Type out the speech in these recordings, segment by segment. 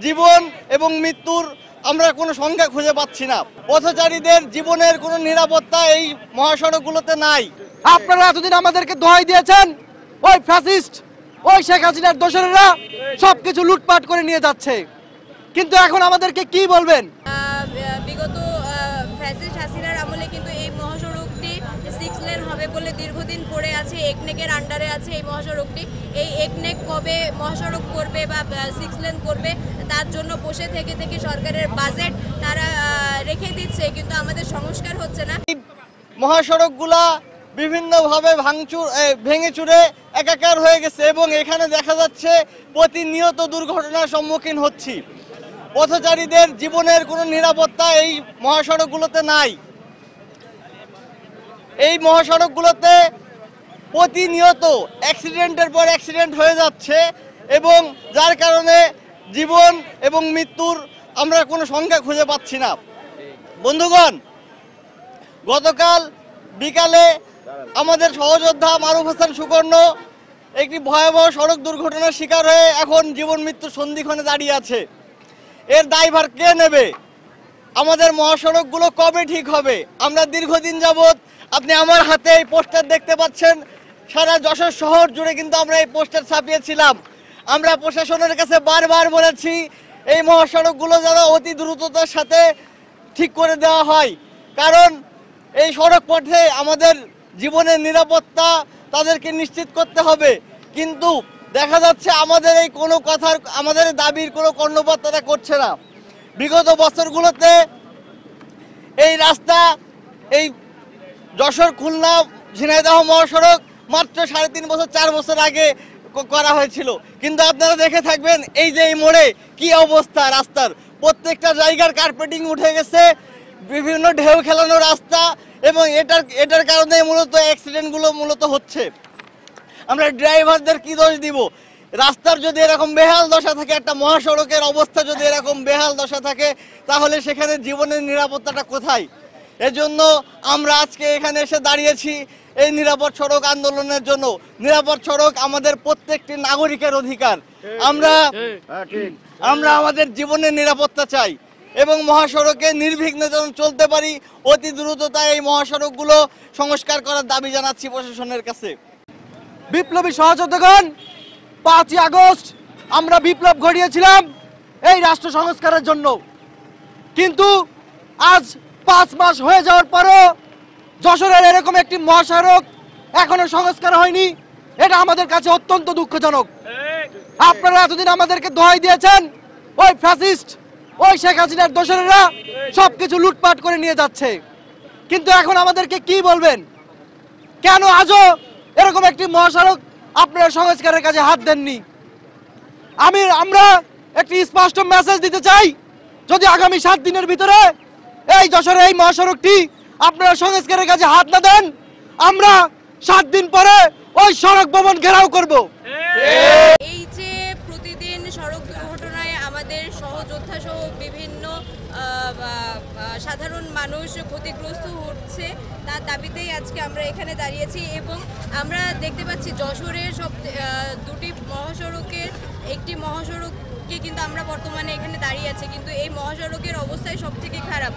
জীবন এবং মৃত্যুর আমরা কোনো সংখ্যা খুঁজে পাচ্ছি না। পথচারীদের জীবনের কোনো নিরাপত্তা এই মহাসড়কগুলোতে নাই। আপনারা এতদিন আমাদেরকে দোহাই দিয়েছেন, ওই ফ্যাসিস্ট, ওই শেখ হাসিনার দোসরেরা সবকিছু লুটপাট করে নিয়ে যাচ্ছে, কিন্তু এখন আমাদেরকে কি বলবেন? বিগত ফ্যাসিস্ট হাসিনার আমলে কিন্তু এই মহাসড়কটি 6 লেন হবে বলে দীর্ঘদিন পড়ে আছে, একনেকের আন্ডারে আছে এই মহাসড়কটি। এই একনেক কবে মহাসড়ক করবে বা 6 লেন করবে তার জন্য বসে থেকে থেকে সরকারের বাজেট তারা রেখে দিচ্ছে, কিন্তু আমাদের সংস্কার হচ্ছে না। মহাসড়কগুলা বিভিন্নভাবে ভেঙে চুরে একাকার হয়ে গেছে এবং এখানে দেখা যাচ্ছে প্রতিনিয়ত দুর্ঘটনার সম্মুখীন হচ্ছি। পথচারীদের জীবনের কোনো নিরাপত্তা এই মহাসড়কগুলোতে নাই। এই মহাসড়কগুলোতে প্রতিনিয়ত অ্যাক্সিডেন্টের পর অ্যাক্সিডেন্ট হয়ে যাচ্ছে এবং যার কারণে জীবন এবং মৃত্যুর আমরা কোনো সংখ্যা খুঁজে পাচ্ছি না। বন্ধুগণ, গতকাল বিকালে আমাদের সহযোদ্ধা মারুফ হাসান সুকর্ণ একটি ভয়াবহ সড়ক দুর্ঘটনার শিকার হয়ে এখন জীবন মৃত্যুর সন্ধিক্ষণে দাঁড়িয়ে আছে। এর দায়ভার কে নেবে? আমাদের মহাসড়কগুলো কবে ঠিক হবে? আমরা দীর্ঘদিন যাবৎ, আপনি আমার হাতে এই পোস্টার দেখতে পাচ্ছেন, সারা যশোর শহর জুড়ে কিন্তু আমরা এই পোস্টার ছাপিয়েছিলাম। আমরা প্রশাসনের কাছে বারবার বলেছি এই মহাসড়কগুলো যেন অতি দ্রুততার সাথে ঠিক করে দেওয়া হয়, কারণ এই সড়ক পথে আমাদের জীবনের নিরাপত্তা তাদেরকে নিশ্চিত করতে হবে। কিন্তু দেখা যাচ্ছে আমাদের এই কোনো কথার, আমাদের দাবির কোনো কর্ণপাত তারা করছে না। বিগত বছরগুলোতে এই রাস্তা, এই যশোর খুলনা ঝিনাইদহ মহাসড়ক মাত্র 3.5 বছর 4 বছর আগে করা হয়েছিল, কিন্তু আপনারা দেখে থাকবেন এই যে এই মোড়ে কি অবস্থা রাস্তার, প্রত্যেকটা জায়গার কার্পেটিং উঠে গেছে, বিভিন্ন ঢেউ খেলানো রাস্তা এবং এটার কারণে মূলত অ্যাক্সিডেন্টগুলো মূলত হচ্ছে। আমরা ড্রাইভারদের কি দোষ দিব? রাস্তার যদি এরকম বেহাল দশা থাকে, একটা মহাসড়কের অবস্থা যদি এরকম বেহাল দশা থাকে, তাহলে সেখানে জীবনের নিরাপত্তাটা কোথায়? এজন্য আমরা আজকে এখানে এসে দাঁড়িয়েছি এই নিরাপদ সড়ক আন্দোলনের জন্য। নিরাপদ সড়ক আমাদের প্রত্যেকটি নাগরিকের অধিকার। আমরা আমাদের জীবনের নিরাপত্তা চাই এবং মহাসড়কে নির্বিঘ্নে যেন চলতে পারি। অতি দ্রুততায় এই মহাসড়কগুলো সংস্কার করার দাবি জানাচ্ছি প্রশাসনের কাছে। বিপ্লবী সহযোদ্ধাগণ, 5ই আগস্ট আমরা বিপ্লব ঘটিয়েছিলাম এই রাষ্ট্র সংস্কারের জন্য, কিন্তু আজ 5 মাস হয়ে যাওয়ার পরও যশোরের এরকম একটি মহাসড়ক এখনো সংস্কার হয়নি। এটা আমাদের কাছে অত্যন্ত দুঃখজনক। আপনারা এতদিন আমাদেরকে দোহাই দিয়েছেন, ওই ফ্যাসিস্ট, ওই শেখ হাসিনার দোসরেরা সবকিছু লুটপাট করে নিয়ে যাচ্ছে, কিন্তু এখন আমাদেরকে কি বলবেন? কেন আজও এরকম একটি মহাসড়ক আপনারা সংস্কারের কাজে হাত দেননি? আমরা একটি স্পষ্ট মেসেজ দিতে চাই, যদি আগামী 7 দিনের ভিতরে এই যশোরের এই মহাসড়কটি আপনারা সংস্কারের কাজে হাত না দেন, আমরা 7 দিন পরে ওই সড়ক ভবন ঘেরাও করব। এই যে প্রতিদিন সড়ক দুর্ঘটনায় আমাদের সহযোদ্ধা সহ বিভিন্ন সাধারণ মানুষ ক্ষতিগ্রস্ত হচ্ছে, তার দাবিতেই আজকে আমরা এখানে দাঁড়িয়েছি এবং আমরা দেখতে পাচ্ছি যশোরের দুটি মহাসড়কের একটি মহাসড়ককে কিন্তু আমরা বর্তমানে এখানে দাঁড়িয়ে আছি, কিন্তু এই মহাসড়কের অবস্থাই সব থেকে খারাপ।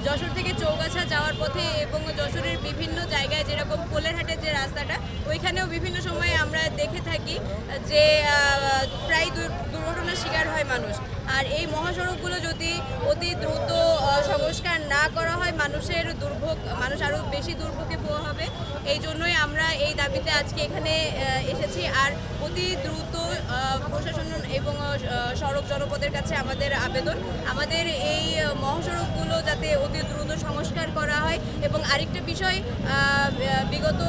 যশোর থেকে চৌগাছা যাওয়ার পথে এবং যশোরের বিভিন্ন জায়গায়, যেরকম কোলেরহাটের যে রাস্তাটা, ওইখানেও বিভিন্ন সময়ে আমরা দেখে থাকি যে প্রায় দুর্ঘটনার শিকার হয় মানুষ। আর এই মহাসড়কগুলো যদি অতি দ্রুত সংস্কার না করা হয়, মানুষ আরও বেশি দুর্ভোগে পোয়া হবে। এই জন্যই আমরা এই দাবিতে আজকে এখানে এসেছি। আর অতি দ্রুত প্রশাসন এবং সড়ক জনপদের কাছে আমাদের আবেদন, আমাদের এই মহাসড়কগুলো যাতে অতি দ্রুত সংস্কার করা হয়। এবং আরেকটা বিষয়, বিগত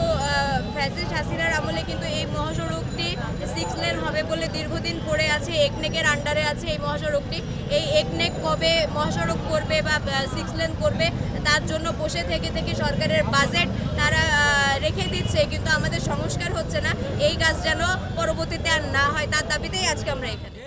ফ্যাসিস্ট হাসিনার আমলে কিন্তু এই মহাসড়কটি 6 লেন হবে বলে দীর্ঘদিন পড়ে আছে, একনেকের আন্ডারে আছে এই মহাসড়কটি। এই একনেক কবে মহাসড়ক করবে বা 6 লেন করবে তার জন্য বসে থেকে থেকে সরকারের বাজেট তারা রেখে দিচ্ছে, কিন্তু আমাদের সংস্কার হচ্ছে না। এই কাজ যেন পরবর্তীতে আর না হয়, তার দাবিতেই আজকে আমরা এখানে।